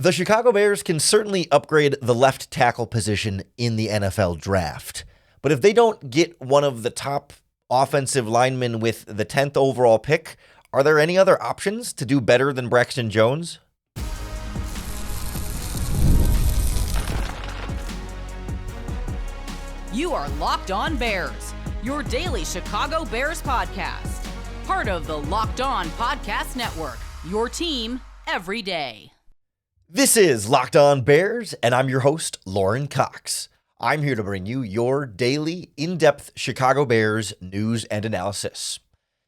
The Chicago Bears can certainly upgrade the left tackle position in the NFL draft. But if they don't get one of the top offensive linemen with the 10th overall pick, are there any other options to do better than Braxton Jones? You are Locked On Bears, your daily Chicago Bears podcast. Part of the Locked On Podcast Network, your team every day. This is Locked On Bears, and I'm your host, Lauren Cox. I'm here to bring you your daily, in-depth Chicago Bears news and analysis.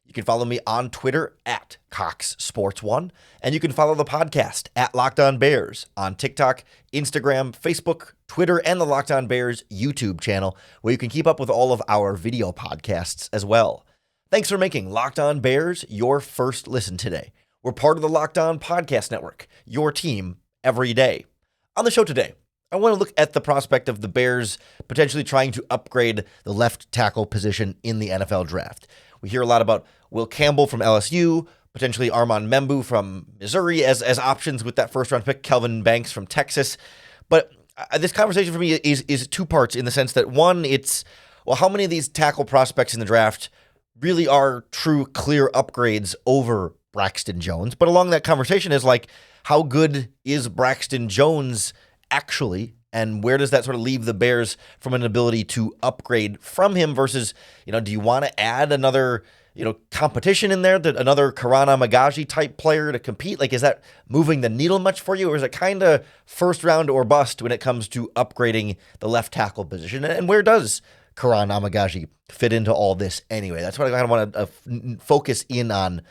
You can follow me on Twitter at CoxSports1, and you can follow the podcast at Locked On Bears on TikTok, Instagram, Facebook, Twitter, and the Locked On Bears YouTube channel, where you can keep up with all of our video podcasts as well. Thanks for making Locked On Bears your first listen today. We're part of the Locked On Podcast Network, your team every day. On the show today, I want to look at the prospect of the Bears potentially trying to upgrade the left tackle position in the NFL draft. We hear a lot about Will Campbell from LSU, potentially Armand Membou from Missouri as options with that first-round pick, Kelvin Banks from Texas. But this conversation for me is two parts in the sense that, one, it's, well, how many of these tackle prospects in the draft really are true, clear upgrades over Braxton Jones? But along that conversation is like, how good is Braxton Jones actually, and where does that sort of leave the Bears from an ability to upgrade from him versus, do you want to add another, competition in there, another Kiran Amegadjie type player to compete? Like, is that moving the needle much for you, or is it kind of first round or bust when it comes to upgrading the left tackle position? And where does Kiran Amegadjie fit into all this anyway? That's what I kind of want to focus in on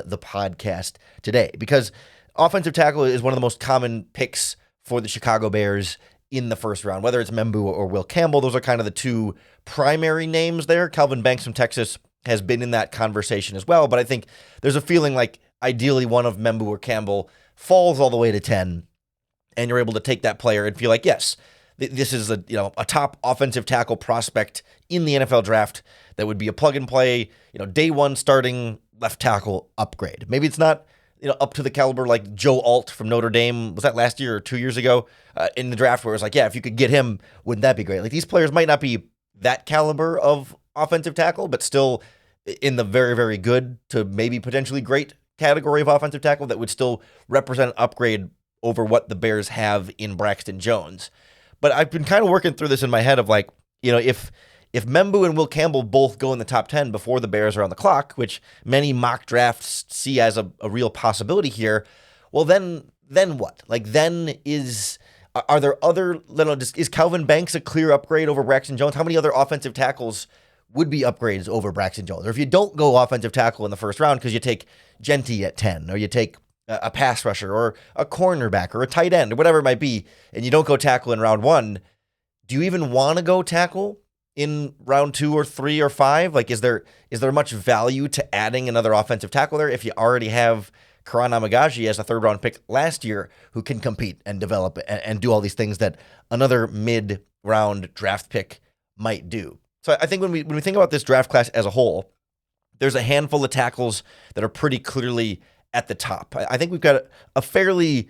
the podcast today, because offensive tackle is one of the most common picks for the Chicago Bears in the first round, whether it's Membou or Will Campbell. Those are kind of the two primary names there. Kelvin Banks from Texas has been in that conversation as well, but I think there's a feeling like ideally one of Membou or Campbell falls all the way to 10, and you're able to take that player and feel like, yes, this is a top offensive tackle prospect in the NFL draft that would be a plug and play, day one starting left tackle upgrade. Maybe it's not up to the caliber like Joe Alt from Notre Dame. Was that last year or 2 years ago in the draft, where it was like, yeah, if you could get him, wouldn't that be great? Like, these players might not be that caliber of offensive tackle, but still in the very, very good to maybe potentially great category of offensive tackle that would still represent an upgrade over what the Bears have in Braxton Jones. But I've been kind of working through this in my head of like, if Membou and Will Campbell both go in the top 10 before the Bears are on the clock, which many mock drafts see as a real possibility here, well, then what? Like, are there other, is Kelvin Banks a clear upgrade over Braxton Jones? How many other offensive tackles would be upgrades over Braxton Jones? Or if you don't go offensive tackle in the first round because you take Genty at 10, or you take a pass rusher or a cornerback or a tight end or whatever it might be, and you don't go tackle in round one, do you even want to go tackle in round 2 or 3 or 5? Like, is there much value to adding another offensive tackle there if you already have Kiran Amegadjie as a third round pick last year who can compete and develop and do all these things that another mid round draft pick might do? So I think when we think about this draft class as a whole, there's a handful of tackles that are pretty clearly at the top. I think we've got a fairly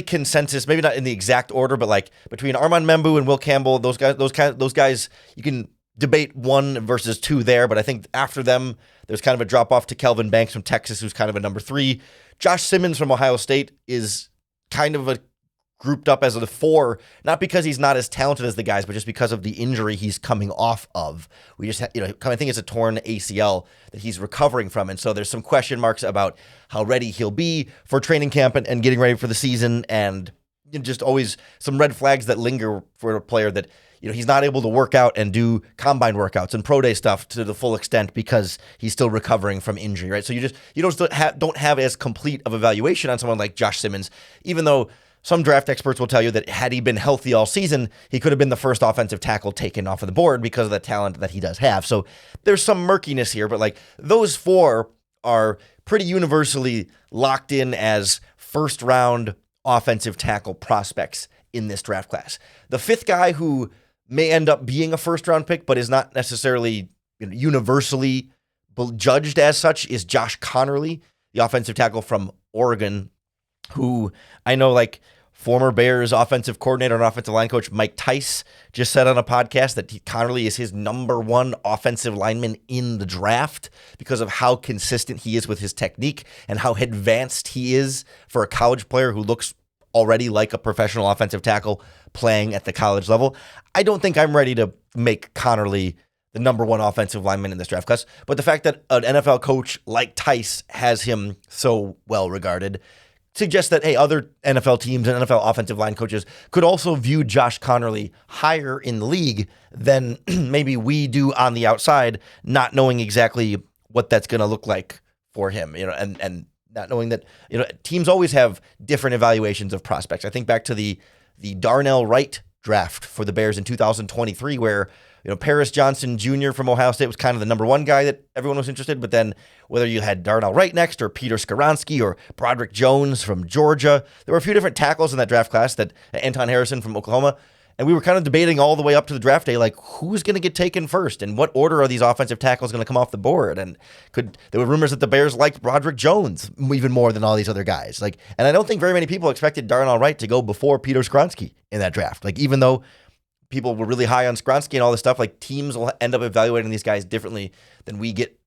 consensus, maybe not in the exact order, but like between Armand Membou and Will Campbell, those guys, you can debate 1 versus 2 there, but I think after them, there's kind of a drop off to Kelvin Banks from Texas, who's kind of a number 3. Josh Simmons from Ohio State is kind of grouped up as a 4, not because he's not as talented as the guys, but just because of the injury he's coming off of. We just, I think it's a torn ACL that he's recovering from. And so there's some question marks about how ready he'll be for training camp and getting ready for the season. And just always some red flags that linger for a player that, he's not able to work out and do combine workouts and pro day stuff to the full extent because he's still recovering from injury, right? So you don't have as complete of evaluation on someone like Josh Simmons, even though some draft experts will tell you that had he been healthy all season, he could have been the first offensive tackle taken off of the board because of the talent that he does have. So there's some murkiness here, but like those 4 are pretty universally locked in as first round offensive tackle prospects in this draft class. The 5th guy who may end up being a first round pick, but is not necessarily universally judged as such, is Josh Connerly, the offensive tackle from Oregon. who I know, like, former Bears offensive coordinator and offensive line coach Mike Tice just said on a podcast that Connerly is his number one offensive lineman in the draft because of how consistent he is with his technique and how advanced he is for a college player who looks already like a professional offensive tackle playing at the college level. I don't think I'm ready to make Connerly the number one offensive lineman in this draft class, but the fact that an NFL coach like Tice has him so well regarded suggests that, hey, other NFL teams and NFL offensive line coaches could also view Josh Connerly higher in the league than maybe we do on the outside, not knowing exactly what that's going to look like for him, and not knowing that, teams always have different evaluations of prospects. I think back to the Darnell Wright draft for the Bears in 2023, where Paris Johnson Jr. from Ohio State was kind of the number one guy that everyone was interested. But then whether you had Darnell Wright next or Peter Skoronski or Broderick Jones from Georgia, there were a few different tackles in that draft class, that Anton Harrison from Oklahoma. And we were kind of debating all the way up to the draft day, like, who's going to get taken first and what order are these offensive tackles going to come off the board? And there were rumors that the Bears liked Broderick Jones even more than all these other guys. And I don't think very many people expected Darnell Wright to go before Peter Skoronski in that draft. Even though people were really high on Skoronski and all this stuff, teams will end up evaluating these guys differently than we get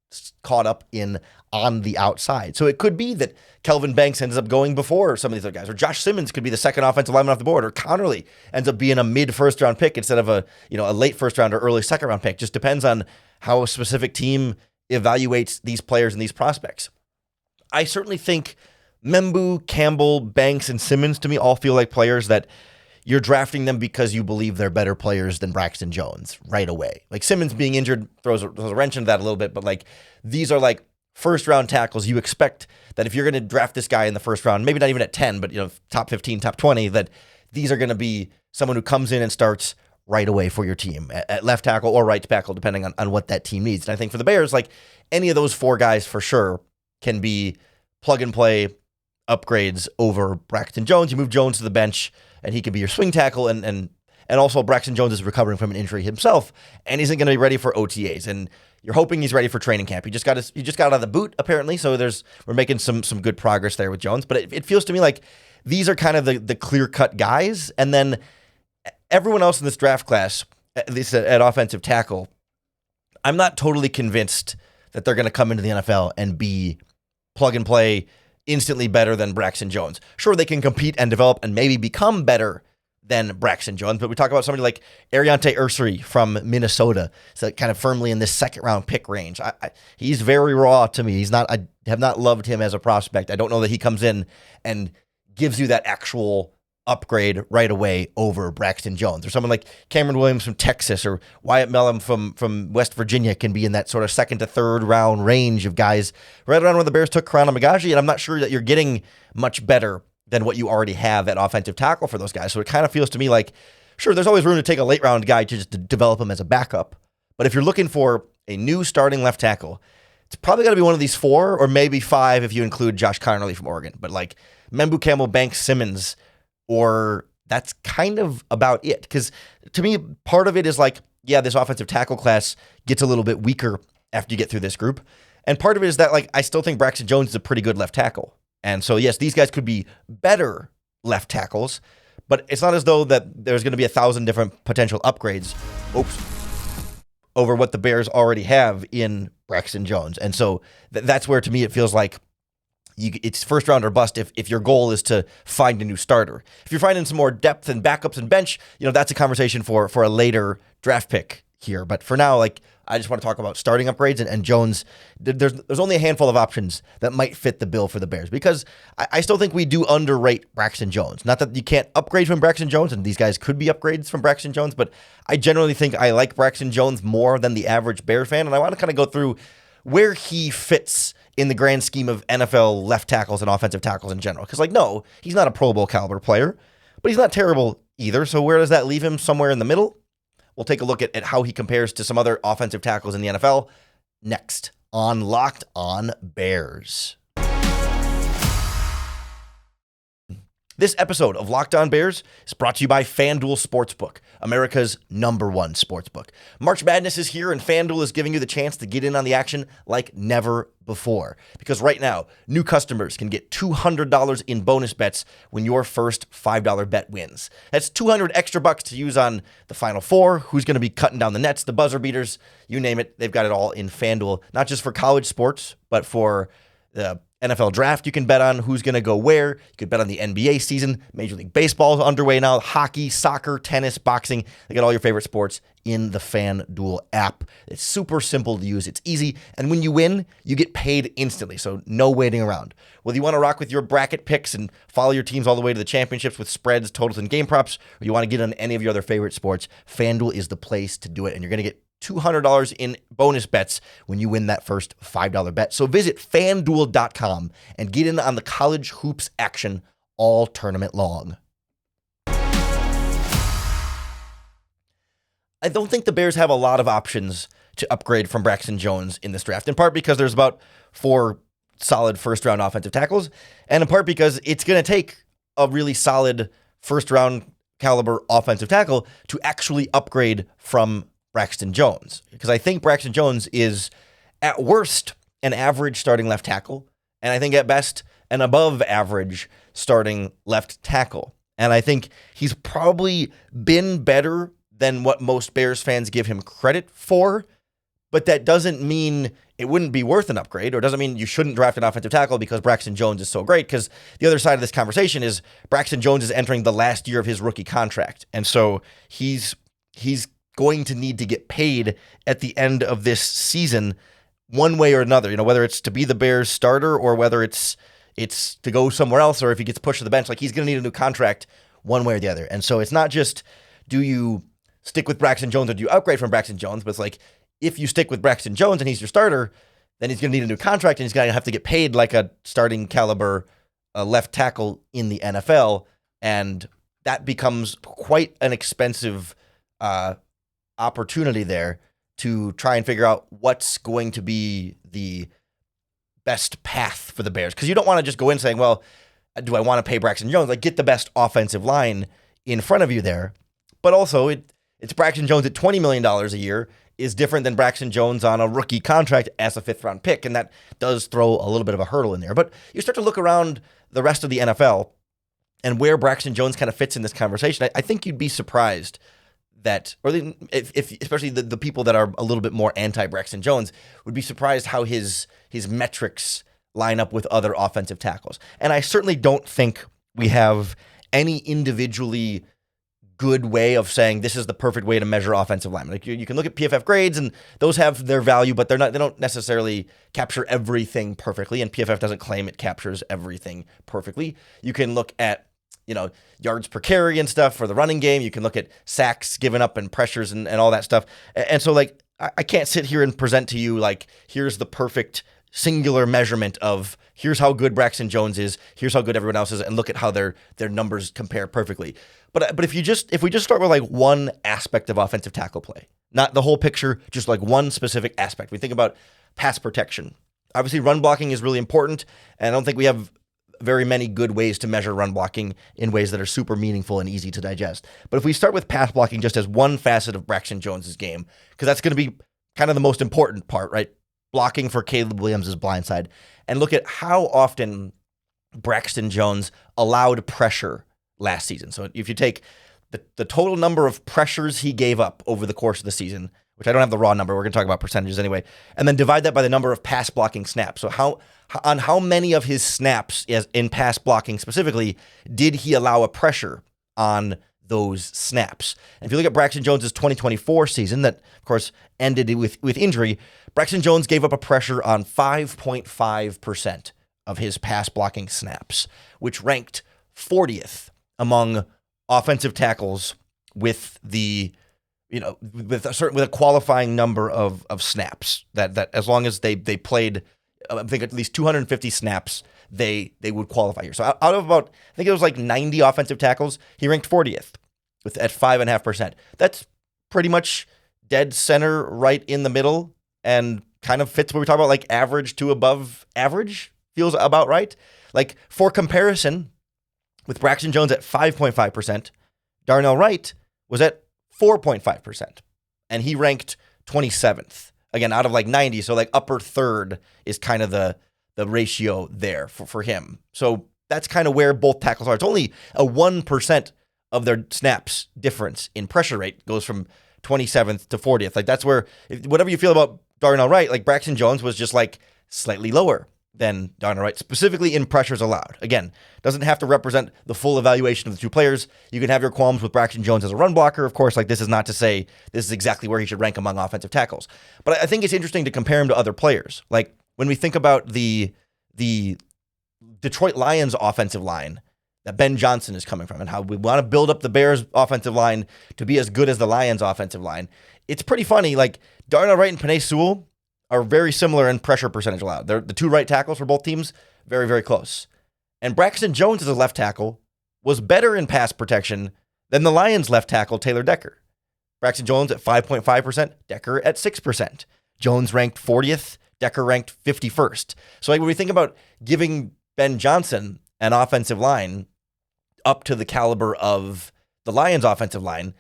caught up in on the outside. So it could be that Kelvin Banks ends up going before some of these other guys, or Josh Simmons could be the second offensive lineman off the board, or Connerly ends up being a mid first round pick instead of a late first round or early second round pick. Just depends on how a specific team evaluates these players and these prospects. I certainly think Membu, Campbell, Banks, and Simmons to me all feel like players that you're drafting them because you believe they're better players than Braxton Jones right away. Simmons being injured throws a wrench into that a little bit, but these are first round tackles. You expect that if you're going to draft this guy in the first round, maybe not even at 10, but top 15, top 20, that these are going to be someone who comes in and starts right away for your team at left tackle or right tackle, depending on what that team needs. And I think for the Bears, any of those four guys for sure can be plug and play upgrades over Braxton Jones. You move Jones to the bench and he can be your swing tackle, and also Braxton Jones is recovering from an injury himself and isn't going to be ready for OTAs. And you're hoping he's ready for training camp. He just got out of the boot apparently, so we're making some good progress there with Jones. But it feels to me like these are kind of the clear cut guys, and then everyone else in this draft class, at least at offensive tackle, I'm not totally convinced that they're going to come into the NFL and be plug and play instantly better than Braxton Jones. Sure, they can compete and develop and maybe become better than Braxton Jones, but we talk about somebody like Ariante Ursary from Minnesota, so kind of firmly in this second round pick range. He's very raw to me. I have not loved him as a prospect. I don't know that he comes in and gives you that actual upgrade right away over Braxton Jones, or someone like Cameron Williams from Texas, or Wyatt Mellum from West Virginia can be in that sort of second to third round range of guys right around where the Bears took Kiran Amegadjie, and I'm not sure that you're getting much better than what you already have at offensive tackle for those guys. So it kind of feels to me like, sure, there's always room to take a late round guy to just develop him as a backup, but if you're looking for a new starting left tackle, it's probably got to be one of these four, or maybe five if you include Josh Connerly from Oregon. But Membu, Campbell, Banks, Simmons, or that's kind of about it. Because to me, part of it is this offensive tackle class gets a little bit weaker after you get through this group. And part of it is that I still think Braxton Jones is a pretty good left tackle. And so, yes, these guys could be better left tackles, but it's not as though that there's going to be 1,000 different potential upgrades over what the Bears already have in Braxton Jones. And so that's where, to me, it feels like it's first round or bust if your goal is to find a new starter. If you're finding some more depth and backups and bench, that's a conversation for a later draft pick here. But for now, I just want to talk about starting upgrades and Jones. There's only a handful of options that might fit the bill for the Bears, because I still think we do underrate Braxton Jones. Not that you can't upgrade from Braxton Jones, and these guys could be upgrades from Braxton Jones, but I generally think I like Braxton Jones more than the average Bear fan, and I want to kind of go through where he fits in the grand scheme of NFL left tackles and offensive tackles in general. Because no, he's not a Pro Bowl caliber player, but he's not terrible either. So where does that leave him? Somewhere in the middle? We'll take a look at how he compares to some other offensive tackles in the NFL next on Locked On Bears. This episode of Locked On Bears is brought to you by FanDuel Sportsbook, America's #1 sportsbook. March Madness is here, and FanDuel is giving you the chance to get in on the action like never before. Because right now, new customers can get $200 in bonus bets when your first $5 bet wins. That's $200 extra bucks to use on the Final Four, who's going to be cutting down the nets, the buzzer beaters, you name it. They've got it all in FanDuel, not just for college sports, but for the NFL draft. You can bet on who's going to go where. You could bet on the NBA season. Major League Baseball is underway now. Hockey, soccer, tennis, boxing. They got all your favorite sports in the FanDuel app. It's super simple to use. It's easy. And when you win, you get paid instantly. So no waiting around. Whether you want to rock with your bracket picks and follow your teams all the way to the championships with spreads, totals, and game props, or you want to get on any of your other favorite sports, FanDuel is the place to do it. And you're going to get $200 in bonus bets when you win that first $5 bet. So visit FanDuel.com and get in on the college hoops action all tournament long. I don't think the Bears have a lot of options to upgrade from Braxton Jones in this draft, in part because there's about 4 solid first-round offensive tackles, and in part because it's going to take a really solid first-round caliber offensive tackle to actually upgrade from Braxton Jones, because I think Braxton Jones is at worst an average starting left tackle, and I think at best an above average starting left tackle. And I think he's probably been better than what most Bears fans give him credit for, but that doesn't mean it wouldn't be worth an upgrade, or doesn't mean you shouldn't draft an offensive tackle because Braxton Jones is so great, because the other side of this conversation is Braxton Jones is entering the last year of his rookie contract, and so he's going to need to get paid at the end of this season one way or another, whether it's to be the Bears starter or whether it's to go somewhere else, or if he gets pushed to the bench, like he's going to need a new contract one way or the other. And so it's not just, do you stick with Braxton Jones or do you upgrade from Braxton Jones? But it's like, if you stick with Braxton Jones and he's your starter, then he's going to need a new contract and he's going to have to get paid like a starting caliber left tackle in the NFL. And that becomes quite an expensive opportunity there to try and figure out what's going to be the best path for the Bears. Because you don't want to just go in saying, well, do I want to pay Braxton Jones? Like, get the best offensive line in front of you there. But also, it's Braxton Jones at $20 million a year is different than Braxton Jones on a rookie contract as a 5th-round pick, and that does throw a little bit of a hurdle in there. But you start to look around the rest of the NFL and where Braxton Jones kind of fits in this conversation. I think you'd be surprised that, or if especially the people that are a little bit more anti-Braxton Jones would be surprised how his metrics line up with other offensive tackles. And I certainly don't think we have any individually good way of saying this is the perfect way to measure offensive linemen. Like you can look at PFF grades and those have their value, but they don't necessarily capture everything perfectly, and PFF doesn't claim it captures everything perfectly. You can look at yards per carry and stuff for the running game. You can look at sacks given up and pressures and all that stuff. And so, like, I can't sit here and present to you, like, here's the perfect singular measurement of here's how good Braxton Jones is, here's how good everyone else is, and look at how their numbers compare perfectly. But if we just start with, like, one aspect of offensive tackle play, not the whole picture, just like one specific aspect. We think about pass protection. Obviously, run blocking is really important, and I don't think we have very many good ways to measure run blocking in ways that are super meaningful and easy to digest. But if we start with pass blocking just as one facet of Braxton Jones's game, because that's going to be kind of the most important part, right? Blocking for Caleb Williams' blindside, and look at how often Braxton Jones allowed pressure last season. So if you take the total number of pressures he gave up over the course of the season, which I don't have the raw number, we're going to talk about percentages anyway, and then divide that by the number of pass blocking snaps. So how many of his snaps, in pass blocking specifically, did he allow a pressure on those snaps? And if you look at Braxton Jones's 2024 season, that of course ended with injury, Braxton Jones gave up a pressure on 5.5% of his pass blocking snaps, which ranked 40th among offensive tackles with with a qualifying number of snaps that as long as they played, I think at least 250 snaps, they would qualify here. So out of about, I think it was like 90 offensive tackles, he ranked 40th at 5.5%. That's pretty much dead center, right in the middle, and kind of fits what we talk about, like average to above average, feels about right. Like, for comparison, with Braxton Jones at 5.5%. Darnell Wright was at 4.5%, and he ranked 27th. Again, out of like 90, so like upper third is kind of the ratio there for him. So that's kind of where both tackles are. It's only a 1% of their snaps difference in pressure rate goes from 27th to 40th. Like that's where, whatever you feel about Darnell Wright, like Braxton Jones was just like slightly lower than Darnell Wright, specifically in pressures allowed. Again, doesn't have to represent the full evaluation of the two players. You can have your qualms with Braxton Jones as a run blocker. Of course, like this is not to say this is exactly where he should rank among offensive tackles. But I think it's interesting to compare him to other players. Like when we think about the Detroit Lions offensive line that Ben Johnson is coming from and how we want to build up the Bears offensive line to be as good as the Lions offensive line, it's pretty funny. Like Darnell Wright and Penei Sewell are very similar in pressure percentage allowed. They're the two right tackles for both teams, very, very close. And Braxton Jones as a left tackle was better in pass protection than the Lions left tackle, Taylor Decker. Braxton Jones at 5.5%, Decker at 6%. Jones ranked 40th, Decker ranked 51st. So like when we think about giving Ben Johnson an offensive line up to the caliber of the Lions offensive line,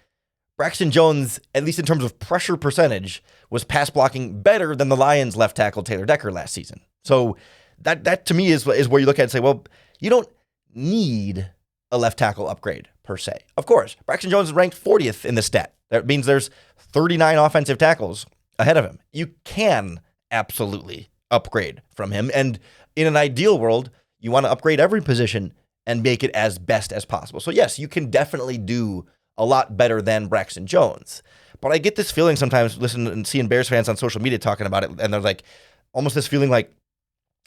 Braxton Jones, at least in terms of pressure percentage, was pass blocking better than the Lions left tackle Taylor Decker last season. So that to me is where you look at it and say, well, you don't need a left tackle upgrade per se. Of course, Braxton Jones is ranked 40th in the stat. That means there's 39 offensive tackles ahead of him. You can absolutely upgrade from him. And in an ideal world, you want to upgrade every position and make it as best as possible. So yes, you can definitely do a lot better than Braxton Jones. But I get this feeling sometimes listening and seeing Bears fans on social media talking about it, and they're like, almost this feeling like,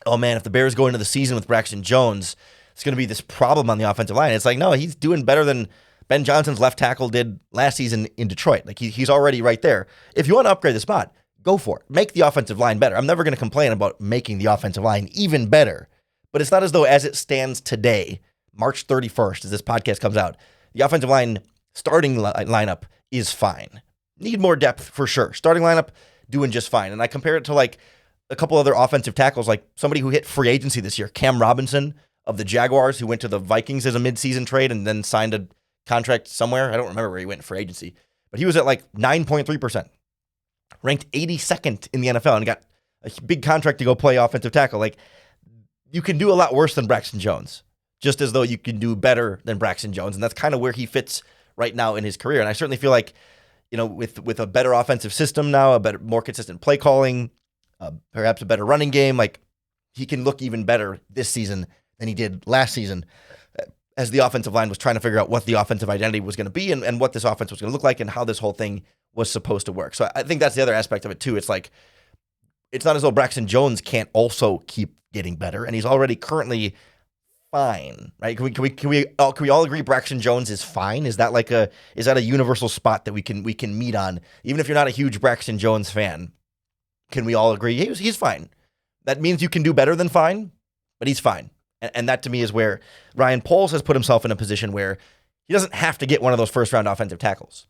oh man, if the Bears go into the season with Braxton Jones, it's going to be this problem on the offensive line. It's like, no, he's doing better than Ben Johnson's left tackle did last season in Detroit. Like he's already right there. If you want to upgrade the spot, go for it. Make the offensive line better. I'm never going to complain about making the offensive line even better. But it's not as though as it stands today, March 31st, as this podcast comes out, the offensive line starting lineup is fine. Need more depth for sure. Starting lineup doing just fine. And I compare it to like a couple other offensive tackles, like somebody who hit free agency this year, Cam Robinson of the Jaguars, who went to the Vikings as a midseason trade and then signed a contract somewhere. I don't remember where he went in free agency, but he was at like 9.3%, ranked 82nd in the NFL and got a big contract to go play offensive tackle. Like you can do a lot worse than Braxton Jones, just as though you can do better than Braxton Jones. And that's kind of where he fits right now in his career. And I certainly feel like, you know, with a better offensive system now, a better, more consistent play calling, perhaps a better running game, like he can look even better this season than he did last season as the offensive line was trying to figure out what the offensive identity was going to be and what this offense was going to look like and how this whole thing was supposed to work. So I think that's the other aspect of it too. It's like, it's not as though Braxton Jones can't also keep getting better, and he's already currently fine, right? Can we all agree Braxton Jones is fine? Is that a universal spot that we can meet on? Even if you're not a huge Braxton Jones fan, can we all agree he's fine? That means you can do better than fine, but he's fine. And that to me is where Ryan Poles has put himself in a position where he doesn't have to get one of those first round offensive tackles.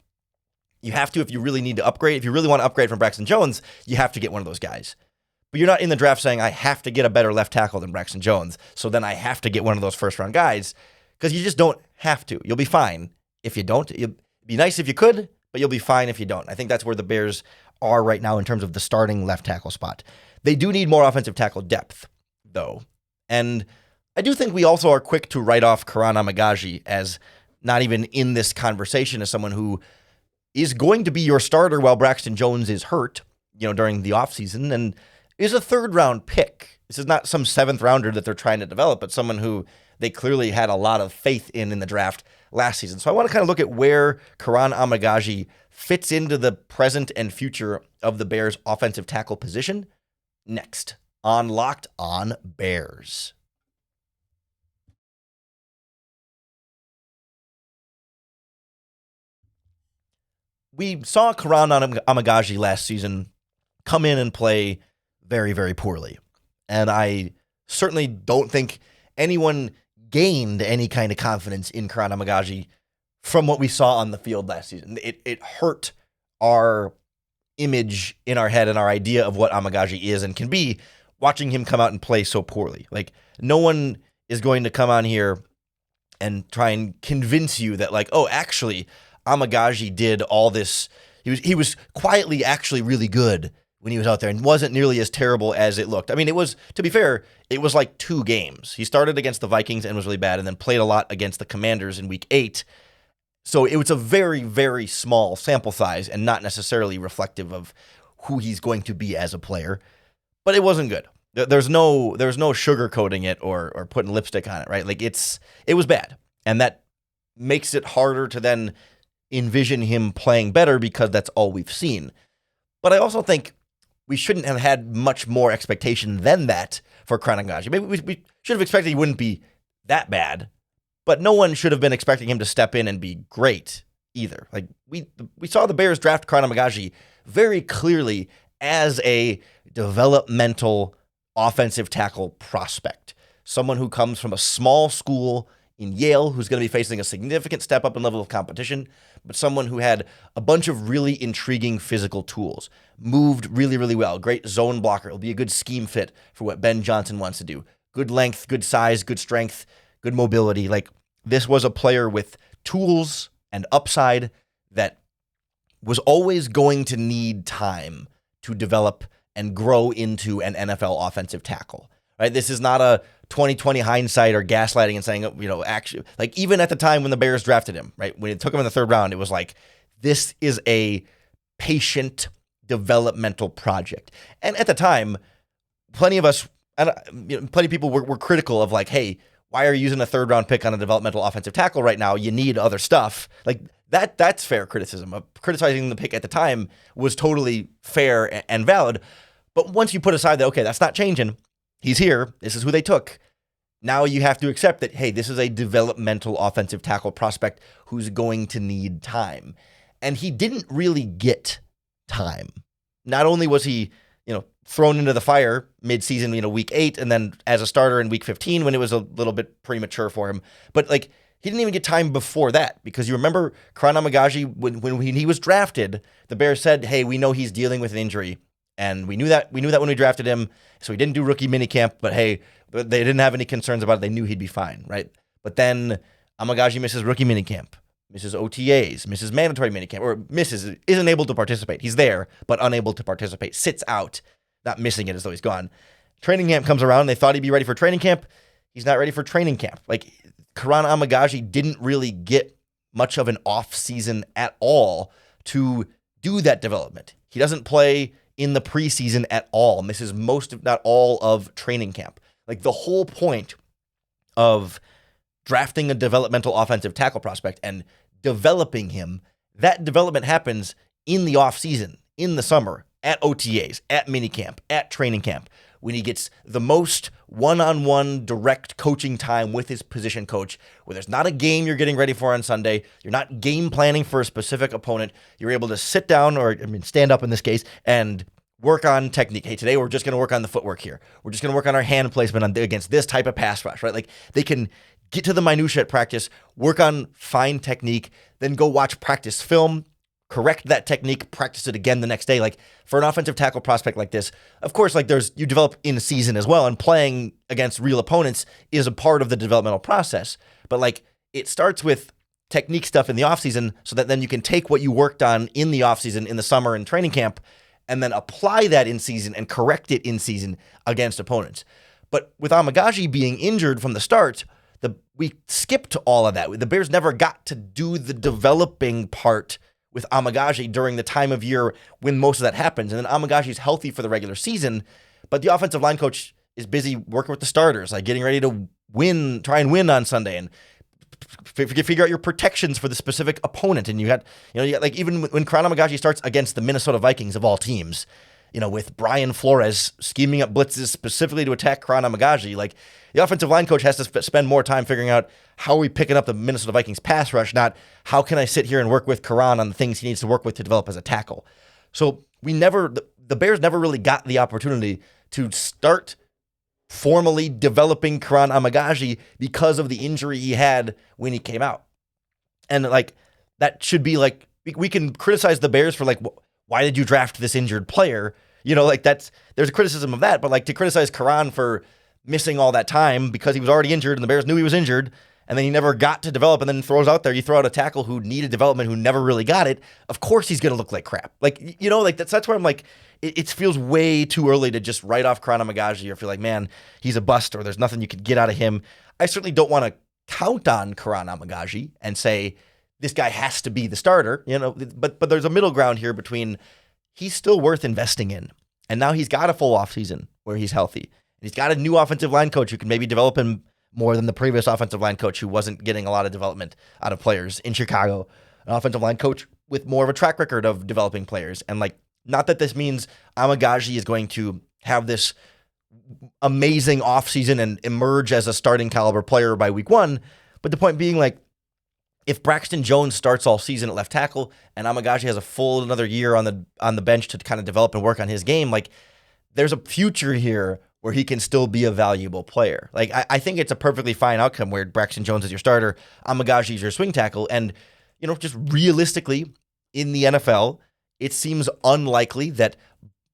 You have to if you really need to upgrade. If you really want to upgrade from Braxton Jones, you have to get one of those guys. But you're not in the draft saying, I have to get a better left tackle than Braxton Jones, so then I have to get one of those first-round guys, because you just don't have to. You'll be fine if you don't. It'd be nice if you could, but you'll be fine if you don't. I think that's where the Bears are right now in terms of the starting left tackle spot. They do need more offensive tackle depth, though. And I do think we also are quick to write off Kiran Amegadjie as not even in this conversation as someone who is going to be your starter while Braxton Jones is hurt, during the offseason, and is a third-round pick. This is not some seventh-rounder that they're trying to develop, but someone who they clearly had a lot of faith in the draft last season. So I want to kind of look at where Kiran Amegadjie fits into the present and future of the Bears' offensive tackle position next on Locked On Bears. We saw Kiran Amegadjie last season come in and play very, very poorly. And I certainly don't think anyone gained any kind of confidence in Kiran Amegadjie from what we saw on the field last season. It hurt our image in our head and our idea of what Amegadjie is and can be watching him come out and play so poorly. Like, no one is going to come on here and try and convince you that like, oh, actually, Amegadjie did all this. He was quietly actually really good when he was out there and wasn't nearly as terrible as it looked. I mean, it was, to be fair, it was like 2 games. He started against the Vikings and was really bad, and then played a lot against the Commanders in week 8. So it was a very, very small sample size and not necessarily reflective of who he's going to be as a player. But it wasn't good. There's no sugarcoating it or putting lipstick on it, right? Like it was bad. And that makes it harder to then envision him playing better because that's all we've seen. But I also think we shouldn't have had much more expectation than that for Kiran Amegadjie. Maybe we should have expected he wouldn't be that bad, but no one should have been expecting him to step in and be great either. Like we saw the Bears draft Kiran Amegadjie very clearly as a developmental offensive tackle prospect, someone who comes from a small school in Yale, who's going to be facing a significant step up in level of competition, but someone who had a bunch of really intriguing physical tools, moved really, really well, great zone blocker. It'll be a good scheme fit for what Ben Johnson wants to do. Good length, good size, good strength, good mobility. Like this was a player with tools and upside that was always going to need time to develop and grow into an NFL offensive tackle, right? This is not a 2020 hindsight or gaslighting and saying, actually, like even at the time when the Bears drafted him, right? When it took him in the 3rd round, it was like, this is a patient developmental project. And at the time, plenty of us, plenty of people were critical of like, hey, why are you using a 3rd round pick on a developmental offensive tackle right now? You need other stuff. Like that's fair criticism. Criticizing the pick at the time was totally fair and valid. But once you put aside that, okay, that's not changing. He's here. This is who they took. Now you have to accept that, hey, this is a developmental offensive tackle prospect who's going to need time. And he didn't really get time. Not only was he, thrown into the fire mid-season, week 8, and then as a starter in week 15 when it was a little bit premature for him, but like he didn't even get time before that, because you remember Kiran Amegadjie, when he was drafted, the Bears said, hey, we know he's dealing with an injury. And we knew that when we drafted him, so he didn't do rookie minicamp, but hey, they didn't have any concerns about it. They knew he'd be fine, right? But then Amegadjie misses rookie minicamp, misses OTAs, misses mandatory minicamp, or isn't able to participate. He's there, but unable to participate, sits out, not missing it as though he's gone. Training camp comes around, they thought he'd be ready for training camp. He's not ready for training camp. Like, Kiran Amegadjie didn't really get much of an off season at all to do that development. He doesn't play in the preseason at all, misses most, if not all, of training camp. Like the whole point of drafting a developmental offensive tackle prospect and developing him, that development happens in the offseason, in the summer, at OTAs, at minicamp, at training camp, when he gets the most one-on-one direct coaching time with his position coach, where there's not a game you're getting ready for on Sunday, you're not game planning for a specific opponent, you're able to sit down, stand up in this case, and work on technique. Hey, today we're just going to work on the footwork here. We're just going to work on our hand placement against this type of pass rush, right? Like they can get to the minutia at practice, work on fine technique, then go watch practice film, correct that technique, practice it again the next day. Like for an offensive tackle prospect like this, of course, like you develop in season as well, and playing against real opponents is a part of the developmental process. But like it starts with technique stuff in the offseason so that then you can take what you worked on in the offseason, in the summer and training camp, and then apply that in season and correct it in season against opponents. But with Amegadjie being injured from the start, we skipped all of that. The Bears never got to do the developing part with Amegadjie during the time of year when most of that happens. And then Amegadjie's healthy for the regular season, but the offensive line coach is busy working with the starters, like getting ready to try and win on Sunday, and figure out your protections for the specific opponent. And you got like even when Kiran Amegadjie starts against the Minnesota Vikings of all teams, with Brian Flores scheming up blitzes specifically to attack Kiran Amegadjie, like the offensive line coach has to spend more time figuring out how are we picking up the Minnesota Vikings pass rush, not how can I sit here and work with Kiran on the things he needs to work with to develop as a tackle. So the Bears never really got the opportunity to start formally developing Kiran Amegadjie because of the injury he had when he came out. And like that should be like, we can criticize the Bears for like, why did you draft this injured player? Like there's a criticism of that, but like to criticize Kiran for missing all that time because he was already injured and the Bears knew he was injured and then he never got to develop, and then throws out there, you throw out a tackle who needed development, who never really got it, of course he's going to look like crap. Like, you know, like that's where I'm like, it feels way too early to just write off Kiran Amegadjie or feel like, man, he's a bust or there's nothing you could get out of him. I certainly don't want to count on Kiran Amegadjie and say this guy has to be the starter, you know, but there's a middle ground here between he's still worth investing in. And now he's got a full offseason where he's healthy. And he's got a new offensive line coach who can maybe develop him more than the previous offensive line coach who wasn't getting a lot of development out of players in Chicago. An offensive line coach with more of a track record of developing players. And like, not that this means Amegadjie is going to have this amazing offseason and emerge as a starting caliber player by week 1. But the point being, like, if Braxton Jones starts all season at left tackle and Amegadjie has a full another year on the bench to kind of develop and work on his game, like, there's a future here where he can still be a valuable player. Like, I think it's a perfectly fine outcome where Braxton Jones is your starter, Amegadjie is your swing tackle, and, you know, just realistically in the NFL, it seems unlikely that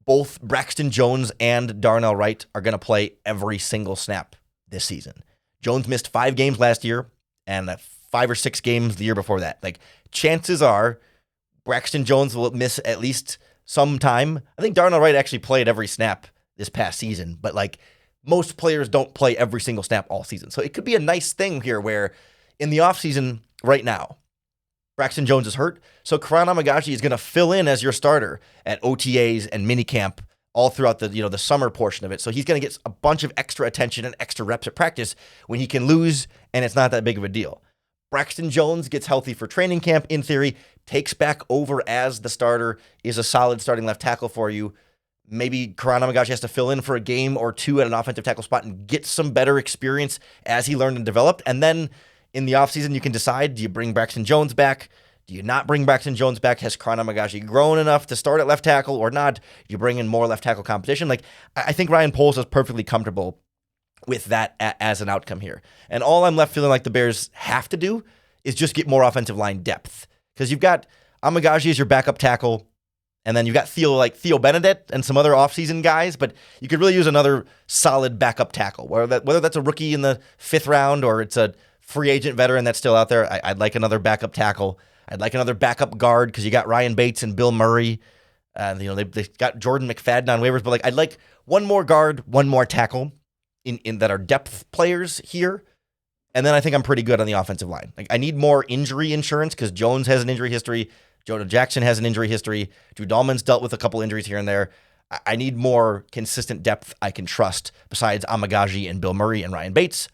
both Braxton Jones and Darnell Wright are going to play every single snap this season. Jones missed 5 games last year and 5 or 6 games the year before that. Like, chances are Braxton Jones will miss at least some time. I think Darnell Wright actually played every snap this past season, but like most players don't play every single snap all season. So it could be a nice thing here where in the offseason right now, Braxton Jones is hurt, so Kiran Amegadjie is going to fill in as your starter at OTAs and minicamp all throughout the summer portion of it. So he's going to get a bunch of extra attention and extra reps at practice when he can lose, and it's not that big of a deal. Braxton Jones gets healthy for training camp, in theory, takes back over as the starter, is a solid starting left tackle for you. Maybe Kiran Amegadjie has to fill in for a game or 2 at an offensive tackle spot and get some better experience as he learned and developed. And then in the offseason, you can decide, do you bring Braxton Jones back? Do you not bring Braxton Jones back? Has Kiran Amegadjie grown enough to start at left tackle or not? You bring in more left tackle competition. Like, I think Ryan Poles is perfectly comfortable with that as an outcome here. And all I'm left feeling like the Bears have to do is just get more offensive line depth. Because you've got Amegadjie as your backup tackle, and then you've got Theo Benedict and some other offseason guys, but you could really use another solid backup tackle. Whether that's a rookie in the 5th round or it's a free agent veteran that's still out there, I'd like another backup tackle. I'd like another backup guard because you got Ryan Bates and Bill Murray. They've got Jordan McFadden on waivers, but like I'd like one more guard, one more tackle in that are depth players here. And then I think I'm pretty good on the offensive line. Like, I need more injury insurance because Jones has an injury history. Jonah Jackson has an injury history. Drew Dahlman's dealt with a couple injuries here and there. I need more consistent depth I can trust besides Amegadjie and Bill Murray and Ryan Bates.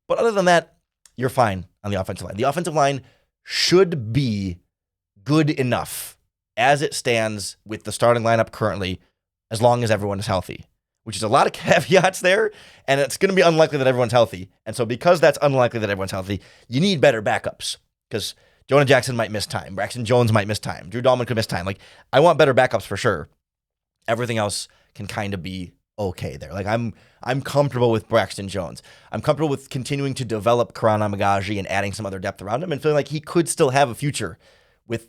But other than that, you're fine on the offensive line. The offensive line should be good enough as it stands with the starting lineup currently, as long as everyone is healthy, which is a lot of caveats there, and it's going to be unlikely that everyone's healthy. And so because that's unlikely that everyone's healthy, you need better backups because Jonah Jackson might miss time. Braxton Jones might miss time. Drew Dahlman could miss time. Like, I want better backups for sure. Everything else can kind of be okay there. Like, I'm comfortable with Braxton Jones. I'm comfortable with continuing to develop Kiran Amegadjie and adding some other depth around him and feeling like he could still have a future with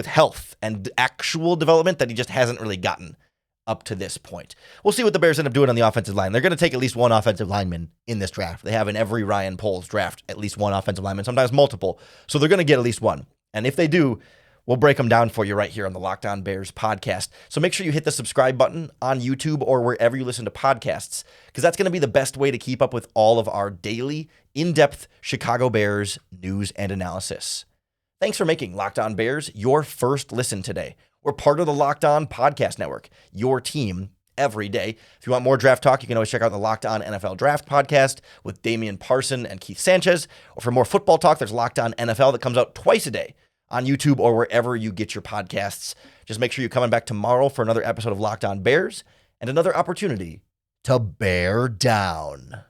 health and actual development that he just hasn't really gotten up to this point. We'll see what the Bears end up doing on the offensive line. They're going to take at least one offensive lineman in this draft. They have in every Ryan Poles draft at least one offensive lineman, sometimes multiple. So they're going to get at least one. And if they do, we'll break them down for you right here on the Locked On Bears podcast. So make sure you hit the subscribe button on YouTube or wherever you listen to podcasts, because that's going to be the best way to keep up with all of our daily, in-depth Chicago Bears news and analysis. Thanks for making Locked On Bears your first listen today. We're part of the Locked On Podcast Network, your team every day. If you want more draft talk, you can always check out the Locked On NFL Draft podcast with Damian Parson and Keith Sanchez. Or for more football talk, there's Locked On NFL that comes out twice a day on YouTube or wherever you get your podcasts. Just make sure you're coming back tomorrow for another episode of Locked On Bears and another opportunity to bear down.